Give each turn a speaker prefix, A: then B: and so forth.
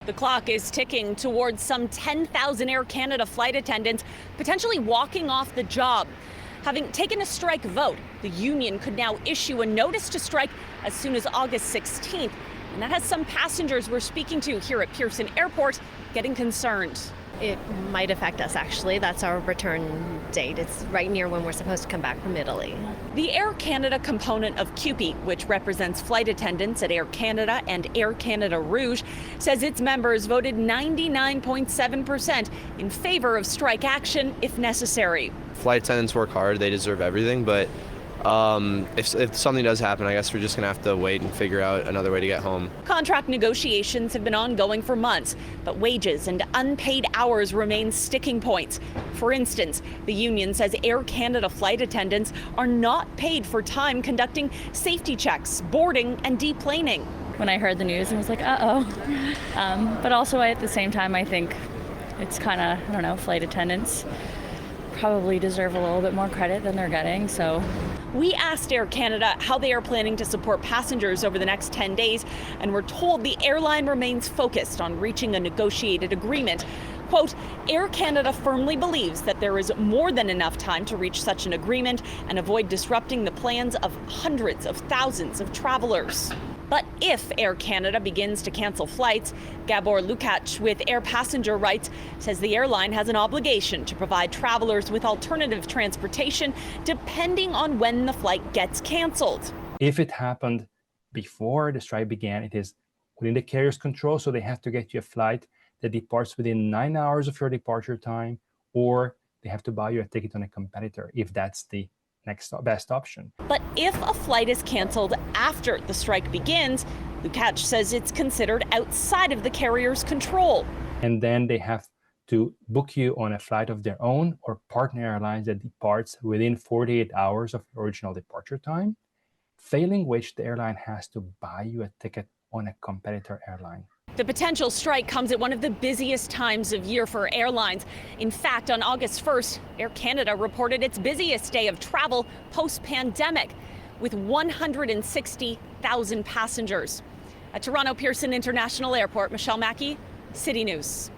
A: The clock is ticking towards some 10,000 Air Canada flight attendants potentially walking off the job. Having taken a strike vote, the union could now issue a notice to strike as soon as August 16th. And that has some passengers we're speaking to here at Pearson Airport getting concerned.
B: It might affect us, actually. That's our return date. It's right near when we're supposed to come back from Italy.
A: The Air Canada component of CUPE, which represents flight attendants at Air Canada and Air Canada Rouge, says its members voted 99.7% in favor of strike action if necessary.
C: Flight attendants work hard, they deserve everything, but if something does happen, I guess we're just going to have to wait and figure out another way to get home.
A: Contract negotiations have been ongoing for months, but wages and unpaid hours remain sticking points. For instance, the union says Air Canada flight attendants are not paid for time conducting safety checks, boarding, and deplaning.
D: When I heard the news, I was like, uh-oh. But also at the same time, I think it's kind of, I don't know, flight attendants probably deserve a little bit more credit than they're getting, so.
A: We asked Air Canada how they are planning to support passengers over the next 10 days, and we're told the airline remains focused on reaching a negotiated agreement. Quote, Air Canada firmly believes that there is more than enough time to reach such an agreement and avoid disrupting the plans of hundreds of thousands of travelers. But if Air Canada begins to cancel flights, Gabor Lukács with Air Passenger Rights says the airline has an obligation to provide travelers with alternative transportation depending on when the flight gets canceled.
E: If it happened before the strike began, it is within the carrier's control, so they have to get you a flight that departs within 9 hours of your departure time, or they have to buy you a ticket on a competitor if that's the next best option.
A: But if a flight is canceled after the strike begins, Lukács says it's considered outside of the carrier's control.
E: And then they have to book you on a flight of their own or partner airlines that departs within 48 hours of your original departure time, failing which the airline has to buy you a ticket on a competitor airline.
A: The potential strike comes at one of the busiest times of year for airlines. In fact, on August 1st, Air Canada reported its busiest day of travel post-pandemic with 160,000 passengers. At Toronto Pearson International Airport, Mackey, City News.